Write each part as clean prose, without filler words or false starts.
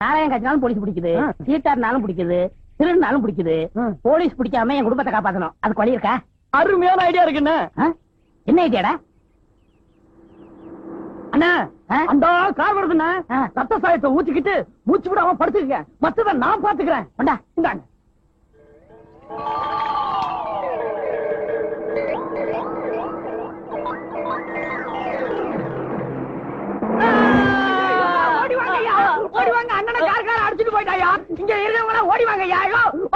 Narayanan கட்சினாலும் police பிடிக்குது, சீட்டாருனாலும் பிடிக்குது, திருநாலும் பிடிக்குது. போலீஸ் பிடிக்காம என் குடும்பத்தை காப்பாத்தணும். அதுக்கு வழி இருக்கா? அருமையான ஐடியா இருக்குண்ணே. என்ன ஐடியாடா? அண்ணா அந்த கார் வருதுண்ணா. ரத்த சாயத்தை ஊத்திக்கிட்டு மூச்சு விடாம படுத்துக்க. மத்தத நான் பாத்துக்கிறேன். இந்தாங்க. ஓடி வாங்க, அண்ணனை கார்கார அடிச்சுட்டு போயிட்டாயா. இங்க இருக்கவங்க ஓடி வாங்கய்யா.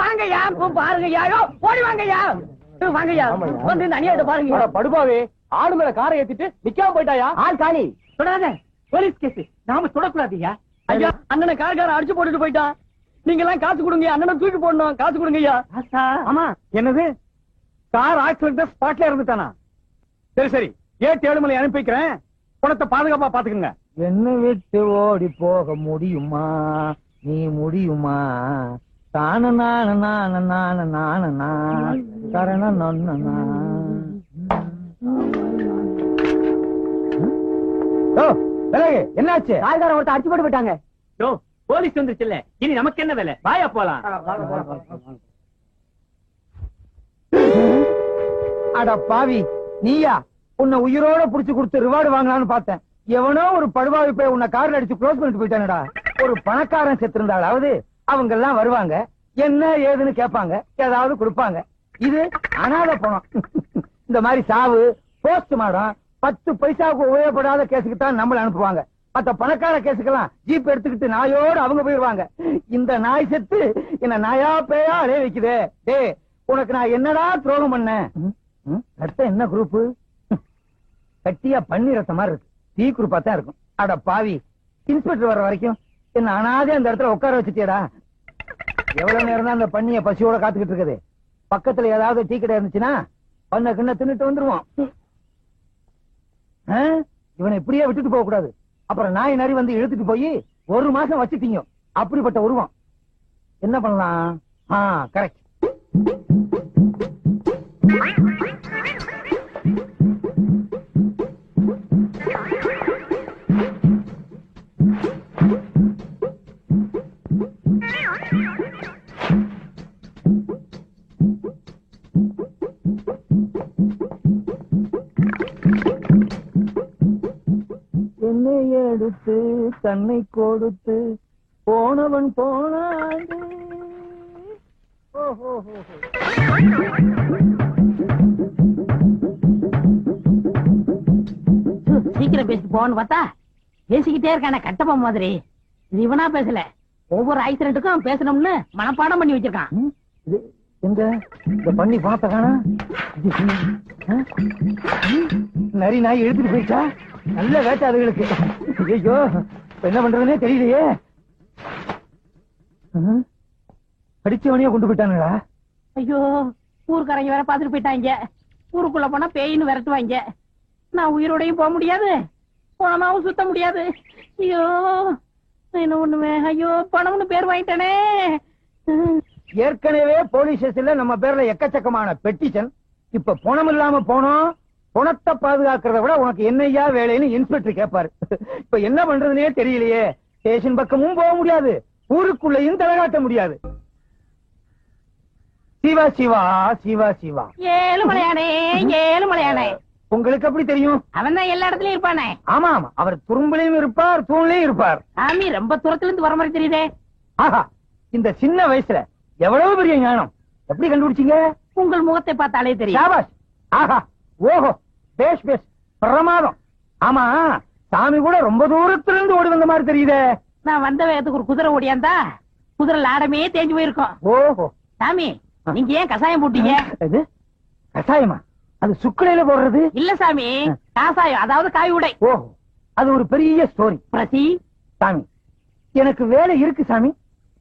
வாங்கய்யா, பாருங்கய்யா. ஓடி வாங்கய்யா, வாங்கய்யா. வந்து இந்த அநியாயத்தை பாருங்க. படுபாவே, ஆடு மேல காரை ஏத்திட்டு நிக்காம போயிட்டாயா. ஆள் காலி. சொல்லாத, போலீஸ் கேஸ். நாம தொடக்கூடாதுயா. ஐயா, அண்ணனை கார்கார அடிச்சு போட்டுட்டு போயிட்டான். நீங்க எல்லாம் காசு கொடுங்க. அண்ணனை தூக்கி போடணும். காசு கொடுங்கய்யா. ஆமா. என்னது, கார் ஆக்சிடென்ட் ஸ்பாட்ல இருந்துட்டானா? சரி சரி, 7 மலை அனுப்பி வைக்கிறேன். பணத்தை பாதுகாப்பா பாத்துக்கங்க. என்ன விட்டு ஓடி போக முடியுமா? நீ முடியுமா? தான நான நான நான நான கரண நொன்னா. என்னாச்சு? காய்கார ஒருத்த அடிச்சு போட்டு போயிட்டாங்க. போலீஸ் வந்துருச்சுல்ல, இனி நமக்கு என்ன வேலை? வாயா போலாம். அட பாவி, நீயா? உன்னை உயிரோட புடிச்சு கொடுத்து ரிவார்டு வாங்கலாம்னு பார்த்தேன். எவனோ ஒரு படுவாவி போய் உன்னை கார்ல அடிச்சு க்ளோஸ் பண்ணிட்டு போயிட்டானடா. ஒரு பணக்காரன் செத்திருந்தாலாவது அவங்க எல்லாம் வருவாங்க, என்ன ஏதுன்னு கேட்பாங்க, ஏதாவது கொடுப்பாங்க. இது அனாதை பணம். இந்த மாதிரி சாவு, போஸ்ட் மாடம், 10 பைசாவுக்கு உபயோகப்படாத கேஸுக்கு தான் நம்மள அனுப்புவாங்க. மத்த பணக்கார கேஸுக்கெல்லாம் ஜீப் எடுத்துக்கிட்டு நாயோடு அவங்க போயிருவாங்க. இந்த நாய் செத்து என்ன நாயா பேயா அலைய வைக்குதே. டே, உனக்கு நான் என்னடா துரோகம் பண்ணேன்? ரத்தம் என்ன குரூப்? கட்டியா பன்னி ரத்தம் மாதிரி இருக்கு. டீ குரூப்பா தான் இருக்கும். அட பாவி, இன்ஸ்பெக்டர் வர வரைக்கும் என்ன அனாதே அந்த இடத்துல உட்கார வச்சுட்டியடா. எவ்வளவு நேரம் தான் அந்த பண்ணிய பசியோட காத்துக்கிட்டு இருக்குது. பக்கத்துல ஏதாவது டீ கடை இருந்துச்சுன்னா பண்ண கிண்ண தின்னுட்டு வந்துருவோம். இவனை இப்படியே விட்டுட்டு போக கூடாது. அப்புறம் நாய் நரி வந்து இழுத்துட்டு போய் 1 மாசம் வச்சுட்டீங்க. அப்படிப்பட்ட உருவம். என்ன பண்ணலாம்? கரெக்ட். என்னை எடுத்து தன்னை கொடுத்து போனவன் போனாண்டு. சீக்கிரம் பேசிட்டு போன்னு பார்த்தா பேசிக்கிட்டே இருக்கான கட்டப்பா மாதிரி. இது இவனா பேசல, ஒவ்வொரு ஆக்சிடென்ட்டுக்கும் பேசணும்னு மனப்பாடம் பண்ணி வச்சிருக்கான். எங்க இந்த பண்ணி பணத்தை காணா? நரி நாய் எடுத்துட்டு போயிட்டா? நல்ல வேட்டை அதுகளுக்கு. ஐயோ, என்ன பண்றதுன்னே தெரியலையே. அடிச்சவனையே கொண்டு போயிட்டானுடா. ஐயோ, ஊருக்காரங்க வேற பாத்துட்டு போயிட்டாங்க. ஊருக்குள்ள போனா பேயின்னு விரட்டுவாங்க. நான் உயிரோடையும் போக முடியாது, பணமாவும் சுத்த முடியாது. ஐயோ, என்ன ஒண்ணுமே. ஐயோ, பணம்னு பேர் வாங்கிட்டானே. ஏற்கனவே போலீஸ் ஸ்டேஷன்ல நம்ம பேர்ல எக்கச்சக்கமான பெட்டிஷன். இப்ப பணம் இல்லாம போனோம். பணத்தை பாதுகாக்கிறத விட உனக்கு என்னையா வேலைன்னு இன்ஸ்பெக்டர் கேட்பாரு. இப்ப என்ன பண்றதுன்னே தெரியலையே. ஸ்டேஷன் பக்கமும் போக முடியாது, ஊருக்குள்ளையும் தலைகாட்ட முடியாது. சிவா சிவா சிவா சிவா. ஏழுமலையானே, ஏழுமலையானே. உங்களுக்கு எப்படி தெரியும்? அவன் தான் எல்லா இடத்துலயும் இருப்பானே. ஆமா ஆமா, அவர் துரும்புலையும் இருப்பார், தூண்லையும் இருப்பார். சாமி ரொம்ப தூரத்துல இருந்து வர மாதிரி தெரியுதே. ஆஹா, இந்த சின்ன வயசுல எவ்வளவு பெரிய ஞானம். எப்படி கண்டுபிடிச்சீங்க? உங்கள் முகத்தை பார்த்தாலே தெரியும். சாபாஷ். ஆஹா, ஓஹோ, பேஷ் பேஷ், பிரமாதம். ஆமா, சாமி கூட ரொம்ப தூரத்துல இருந்து ஓடி வந்த மாதிரி தெரியுதே. நான் வந்த வேகத்துக்கு ஒரு குதிரை ஓடியாந்தா குதிரை லாடமே தேஞ்சு போயிருக்கும். ஓஹோ. சாமி, நீங்க ஏன் கசாயம் போட்டீங்க? இது கசாயமா? அது சுக்குலையில போடுறது இல்ல சாமி, காசாயம், அதாவது காய் உடை. ஓஹோ, அது ஒரு பெரிய ஸ்டோரி. பிரசி சாமி, எனக்கு வேலை இருக்கு சாமி,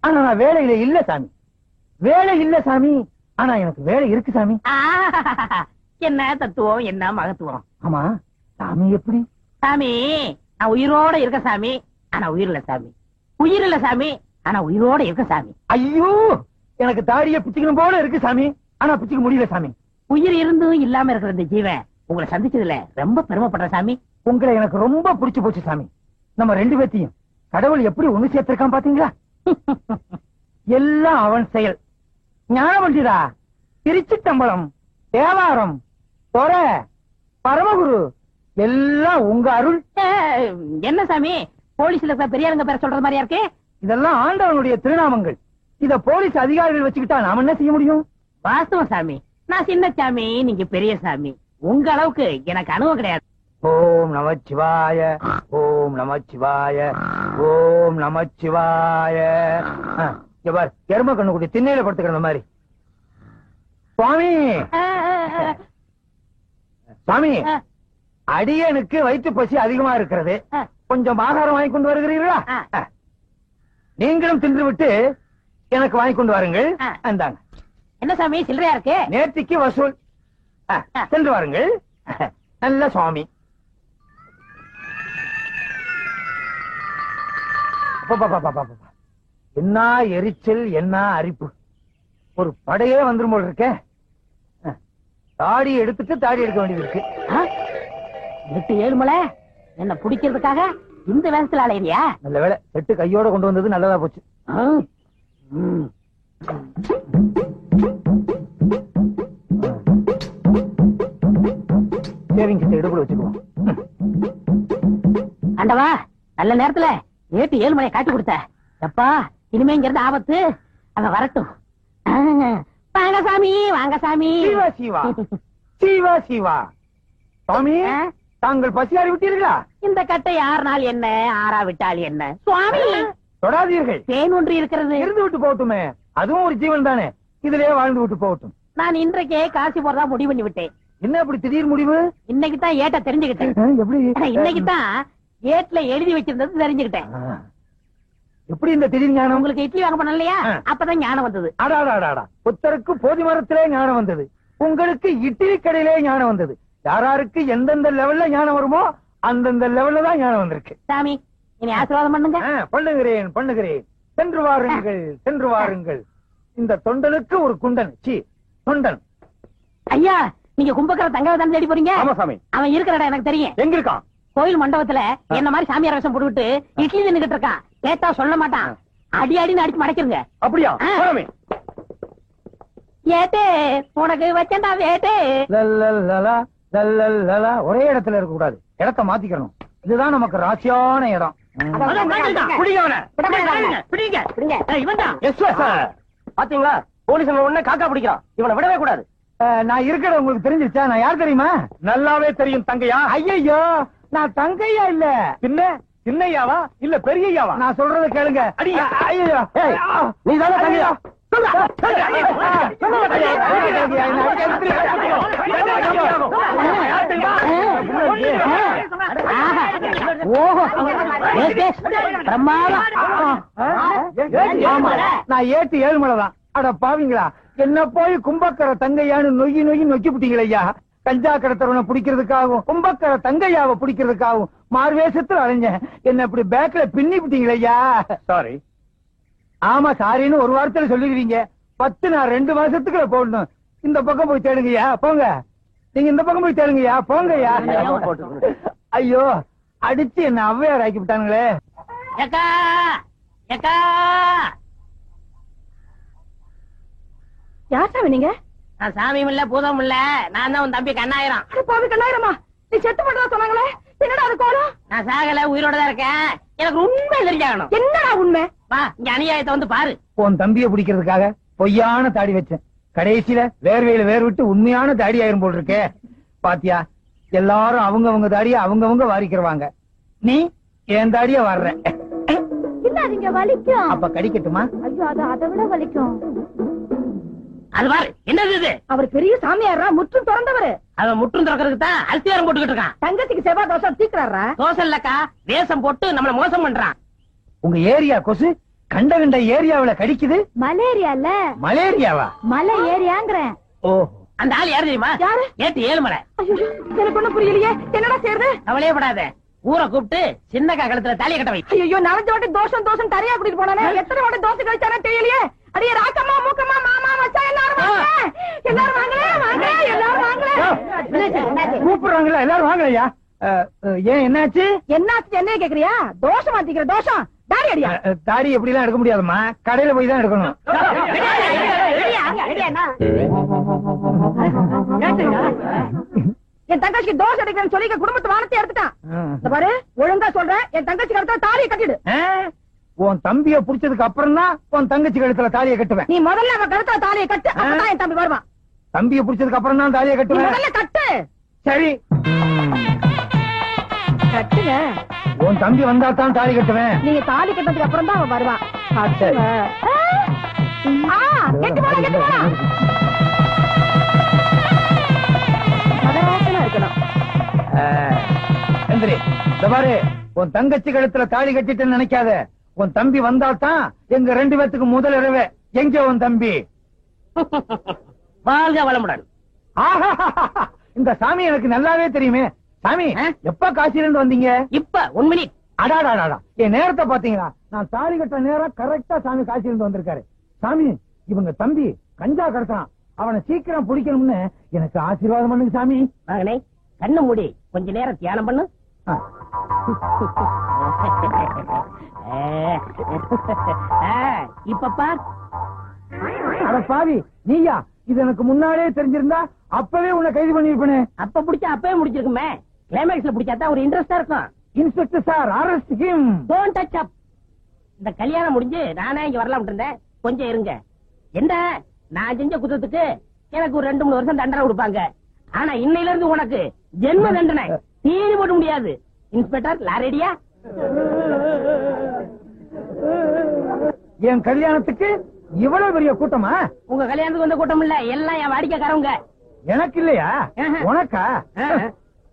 ஆனா நான் வேலையில இல்ல சாமி. வேலை இல்ல சாமி, ஆனா எனக்கு வேலை இருக்கு சாமி. என்ன தத்துவம், என்ன மகத்துவம். ஆமா, சாமி எப்படி? சாமி, நான் உயிரோட இருக்க சாமி, ஆனா உயிர் இல்ல சாமி. உயிர் இல்ல சாமி, ஆனா உயிரோட இருக்க சாமி. ஐயோ, எனக்கு தாடிய பிச்சுக்கணும் போல இருக்கு சாமி, ஆனா பிச்சுக்க முடியல சாமி. உயிர் இருந்தும் இல்லாம இருக்கிற இந்த ஜீவன் உங்களை சந்திச்சதுல ரொம்ப பெருமைப்படுற சாமி. உங்களை எனக்கு ரொம்ப பிடிச்சு போச்சு சாமி. நம்ம 2 பேத்தையும் கடவுள் எப்படி ஒண்ணு சேர்த்திருக்கான் பாத்தீங்களா? எல்லாம் அவன் செயல். ஞானவண்டிதா, திருச்சிட்டம்பலம், தேவாரம், தொரை, பரமகுரு எல்லாம் உங்க அருள். என்ன சாமி போலீஸ்ல இருக்கிற பெரியாருங்க பேர சொல்றது மாதிரியா இருக்கு? இதெல்லாம் ஆண்டவனுடைய திருநாமங்கள். இத போலீஸ் அதிகாரிகள் வச்சுக்கிட்டா நாம என்ன செய்ய முடியும்? வாஸ்தவம் சாமி. நான் சின்ன சாமி, நீங்க பெரிய சாமி. உங்க அளவுக்கு எனக்கு அனுபவம் கிடையாது. ஓம் நமச்சிவாய, ஓம் நமச்சிவாய, ஓம் நமச்சிவாய. பார், எரும கண்ணுக்குட்டி திண்ணையில படுத்துக்கிற மாதிரி. சுவாமி, சுவாமி, அடியனுக்கு வயிற்று பசி அதிகமா இருக்கிறது. கொஞ்சம் ஆகாரம் வாங்கி கொண்டு வருகிறீர்களா? நீங்களும் தின்று விட்டு எனக்கு வாங்கி கொண்டு வாருங்கள். அந்தாங்க. என்ன சாமி சில்லறையா இருக்கு? நேர்த்திக்கு வசூல். சென்று வாருங்கள். நல்ல சுவாமி. என்ன எரிச்சல், என்ன அரிப்பு. ஒரு படையே வந்துரும் போல இருக்க. தாடி எடுத்துட்டு தாடி எடுக்க வேண்டியது இருக்கு. 8-7 மலை என்ன பிடிக்கிறதுக்காக இந்த வேகத்துல அலையிறியா? நல்ல வேலை, செட்டு கையோட கொண்டு வந்தது நல்லதா போச்சு. சேவிங் கிட்ட எடுப்புல வச்சுக்குவோம். ஆண்டவா, நல்ல நேரத்துல 8-7 மலையை காட்டி கொடுத்த. எப்பா, இனிமே இங்க இருந்து ஆபத்து. அவன் வரட்டும். வாங்க சாமி, வாங்க சாமி. சிவா சிவா, சிவா சிவா. சுவாமி, தாங்கள் பசியாறி விட்டீர்களா? இந்த கட்டை 6 நாள் என்ன, 6 விட்டால் என்ன? சுவாமி தொடாதீர்கள். தேன் ஒன்று இருக்கிறது. இருந்து விட்டு போகட்டுமே, அதுவும் ஒரு ஜீவன் தானே. இதுலயே வாழ்ந்து விட்டு போகட்டும். நான் இன்றைக்கே காசி போறதா முடிவு பண்ணி விட்டேன். என்ன அப்படி திடீர் முடிவு? இன்னைக்கு தான் ஏட்ட தெரிஞ்சுக்கிட்டேன். எப்படி? இன்னைக்கு தான் ஏட்ல எழுதி வச்சிருந்தது தெரிஞ்சுக்கிட்டேன். எப்படி இந்த திடீர் ஞானம்? உங்களுக்கு இட்லி வாங்க பண்ண இல்லையா, அப்பதான் ஞானம் வந்தது. அடாடாடாடா, புத்தருக்கு போதி மரத்திலே ஞானம் வந்தது. உங்களுக்கு இட்லி கடையிலே ஞானம் வந்தது. யாராருக்கு எந்தெந்த லெவல்ல ஞானம் வருமோ அந்தந்த லெவல்ல தான் ஞானம் வந்திருக்கு. சாமி, இனி ஆசீர்வாதம் பண்ணுங்க. பண்ணுகிறேன், பண்ணுகிறேன். சென்று வாருங்கள், சென்று வாருங்கள். இந்த தொண்டனுக்கு ஒரு குண்டன். சி, தொண்டன். ஐயா, நீங்க கும்பக்கர தங்கவை தானே தேடி போறீங்க? ஆமா சாமி. அவன் இருக்கிற இடம் எனக்கு தெரியும். எங்க இருக்கான்? கோயில் மண்டபத்துல என்ன மாதிரி சாமியார் வேஷம் போட்டுவிட்டு இட்லி தின்னுகிட்டு இருக்கான். கேட்டா சொல்ல மாட்டான். அடி அடின்னு அடிச்சு மடக்கிருங்க. அப்படியா? ஏட்டே, உனக்கு வச்சேன்டா வேட்டே. ஒரே இடத்துல இருக்க கூடாது, இடத்தை மாத்திக்கணும். இதுதான் நமக்கு ராசியான இடம். பாத்தீங்களா, போலீஸ் உடனே காக்கா பிடிக்கிறான். இவனை விடவே கூடாது. நான் இருக்கிற உங்களுக்கு தெரிஞ்சிருச்சா? நான் யார் தெரியுமா? நல்லாவே தெரியும் தங்கையா. ஐயோ, நான் தங்கையா இல்ல. பின்ன சின்னையாவா இல்ல பெரியயாவா? நான் சொல்றத கேளுங்க. ஐயோ, நீ தானே தங்கையா? நான் ஏட்டு 7 மலை தான். அட பாவீங்களா, என்ன போய் கும்பக்கர தங்கையான்னு நொய்யி நொய்யி நொக்கி புட்டீங்களையா. கஞ்சா கடத்தவனை பிடிக்கிறதுக்காகவும் கும்பக்கர தங்கையாவை பிடிக்கிறதுக்காகவும் மார்வேஷத்துல அலைஞ்சேன். என்ன இப்படி பேக்ல பின்னி புட்டீங்களையா. சாரி. ஆமா, சாரின்னு ஒரு வாரத்துல சொல்லிடுவீங்க. 10 நான் 2 மாசத்துக்குள்ள போடணும். இந்த பக்கம் போய் தேடுங்கய்யா, போங்க. நீங்க இந்த பக்கம் போய் தேடுங்கய்யா, போங்கய்யா. ஐயோ, அடிச்சு என்ன ஔவையார் ஆக்கி விட்டானுங்களே. ஏக்கா, ஏக்கா. யார் சாமி நீங்க? நான் சாமியும் இல்ல பூதம் இல்ல, நான் தான் உன் தம்பி கண்ணாயிரம். பாவி கண்ணாயிரமா, நீ செத்து பண்றதா சொன்னாங்களே, என்னடா அது கோலம்? நான் சாகல, உயிரோட தான் இருக்கேன். எனக்கு உண்மை தெரிஞ்சாகணும். என்னடா உண்மை? வா, இங்க அநியாயத்தை வந்து பாரு. உன் தம்பியை பிடிக்கிறதுக்காக பொய்யான தாடி வச்சேன். கடைசியில வேர்வையில வேர் விட்டு உண்மையான தாடி ஆயிரும் போல் இருக்கே. பாத்தியா, எல்லாரும் அவங்கவங்க தாடிய அவங்கவங்க வாரிக்கிறவாங்க. நீ என் தாடிய வர்ற. இல்ல, நீங்க வலிக்கும். அப்ப கடிக்கட்டுமா? ஐயோ, அது அதை விட வலிக்கும். அது பாரு, என்னது இது? அவர் பெரிய சாமியாரா, முற்றும் திறந்தவரு. அவன் முற்றும் திறக்கிறதுக்கு தான் அரிசியாரம் போட்டுக்கிட்டு இருக்கான். தங்கச்சிக்கு செவ்வாய் தோசம் தீக்குறாரா? தோசை இல்லக்கா, வேஷம் போட்டு நம்மள மோசம் பண்றான். உங்க ஏரியா கொசு கண்ட கண்ட ஏரியாவில கடிக்குது. மலேரியா இல்ல, மலேரியாவா? மலை ஏரியாங்கிறேன். ஓ, அந்த ஆள் யாரு தெரியுமா? யாரு? ஏட்டு 7 மலை. எனக்கு ஒண்ணும் புரியலையே, என்னடா செய்யறது? கவலையே படாத, ஊரை கூப்பிட்டு சின்னக்கா கழுத்துல தாலியை கட்ட வை. ஐயோ, 4 வாட்டி தோஷம் தோஷம் தரையா கூட்டிட்டு போனானே, எத்தனை வாட்டி தோசை கழிச்சானே தெரியலையே. அடியே ராக்கம்மா, மூக்கம்மா, மாமா, மச்சான் எல்லாரும் வாங்க, எல்லாரும் வாங்களே, வாங்க, எல்லாரும் வாங்கல எல்லாரும் வாங்க ஐயா. ஏன் என்னாச்சு? என்னாச்சு என்ன கேக்குறியா? தோஷம் மாத்திக்கிற தோஷம். தாடி அடியா. தாடி எப்படி எல்லாம் எடுக்க முடியாதுமா, கடையில போய் தான் எடுக்கணும். என் தங்கச்சிக்கு தோசை அடிக்கிறேன்னு சொல்லி குடும்பத்து வானத்தை எடுத்துட்டான். பாரு, ஒழுங்கா சொல்றேன், என் தங்கச்சி கழுத்துல தாலியை கட்டிடு. உன் தம்பிய புடிச்சதுக்கு அப்புறம் தான் உன் தங்கச்சி கழுத்துல தாலியை கட்டுவேன். நீ முதல்ல அவன் கழுத்துல தாலியை கட்டு, அப்பதான் என் தம்பி வருவான். தம்பிய புடிச்சதுக்கு அப்புறம் தான் தாலியை கட்டுவேன். முதல்ல கட்டு. சரி கட்டுங்க. உன் தம்பி வந்தா தான் தாலி கட்டுவேன். நீங்க தாலி கட்டதுக்கு அப்புறம் தான் அவன் வருவான். கெட்டு போலாம், கெட்டு போலாம். இருக்கணும். இந்த பாரு, உன் தங்கச்சி கழுத்துல தாலி கட்டிட்டு நினைக்காத. உன் தம்பி வந்தா தான் எங்க 2 பேத்துக்கு முதல் இரவே. எங்க உன் தம்பி? வாழ்க வளமுடன். இந்த சாமி எனக்கு நல்லாவே தெரியுமே. சாமி, எப்ப காசில இருந்து வந்தீங்க? இப்ப 1 மினிட். அடாடாடா, என் நேரத்தை பாத்தீங்களா? நான் தாலி கட்ட நேரம் கரெக்டா சாமி காசில இருந்து வந்திருக்காரு. சாமி, இவங்க தம்பி கஞ்சா கடத்தான், அவனை சீக்கிரம் பிடிக்கணும்னு எனக்கு ஆசீர்வாதம் பண்ணுங்க சாமி. மகனே, கண்ணு மூடி கொஞ்ச நேரம் தியானம் பண்ணு. இப்ப பார். அட பாவி, நீயா? இது எனக்கு முன்னாலே தெரிஞ்சிருந்தா அப்பவே உன்னை கைது பண்ணிருப்பேனே. அப்ப பிடிச்சா அப்பவே முடிச்சிருக்குமே. கிளைமேக்ஸ்ல பிடிச்சாதான் ஒரு இன்ட்ரெஸ்டா இருக்கும். Inspector sir, arrest him. Don't touch up. இந்த கல்யாணம் முடிஞ்சு நானே இங்க வரலாம் இருந்தேன். கொஞ்சம் இருங்க. என்ன, நான் செஞ்ச குற்றத்துக்கு எனக்கு ஒரு 2-3 வருஷம் தண்டனை கொடுப்பாங்க. ஆனா இன்னையில இருந்து உனக்கு ஜென்ம தண்டனை. தீனி போட முடியாது. இன்ஸ்பெக்டர், லாரேடியா? என் கல்யாணத்துக்கு இவ்வளவு பெரிய கூட்டமா? உங்க கல்யாணத்துக்கு வந்த கூட்டம் இல்ல, எல்லாம் என் வாடிக்கைக்காரவங்க. எனக்கு இல்லையா? உனக்கா?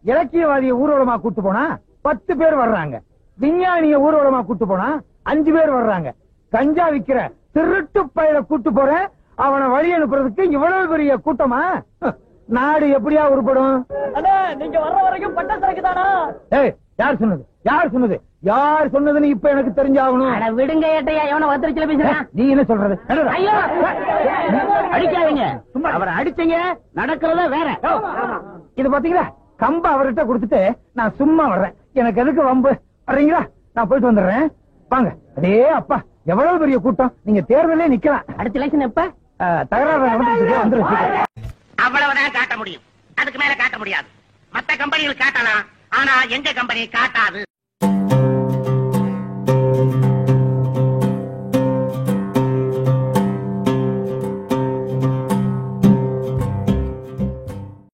இலக்கியவாதிய ஊர்வலமா கூட்டு போனா 10 பேர் வர்றாங்க. விஞ்ஞானிய ஊர்வலமா கூட்டு போனா 5 பேர் வர்றாங்க. கஞ்சா விக்கிற திருட்டு பயிர கூட்டு போறேன், அவனை வழி அனுப்புறதுக்கு இவ்வளவு பெரிய கூட்டமா? நாடு எப்படியா உருப்படும்? நீங்க வர்ற வரைக்கும் பட்ட சரக்கு தானா? யார் சொன்னது? யார் சொன்னது? யார் சொன்னதுன்னு இப்ப எனக்கு தெரிஞ்சாகணும். விடுங்க ஏட்டையா, எவன வத்திரிச்சல பேசுறான். நீ என்ன சொல்றது? ஐயோ, அடிக்காதீங்க. அவரை அடிச்சீங்க, நடக்கிறத வேற. இது பாத்தீங்களா, கம்ப அவர்கிட்ட கொடுத்துட்டு நான் சும்மா வர்றேன். எனக்கு எதுக்கு வம்பு? வர்றீங்களா? நான் போயிட்டு வந்துடுறேன். வாங்க. அடே அப்பா, எவ்வளவு பெரிய கூட்டம். நீங்க தேர்தலே நிக்கலாம். அடுத்த எலெக்ஷன் எப்ப? தகராறு வந்துருச்சு. அவ்வளவுதான் காட்ட முடியும், அதுக்கு மேல காட்ட முடியாது. மத்த கம்பெனிகள் காட்டலாம், ஆனா எங்க கம்பெனி காட்டாது.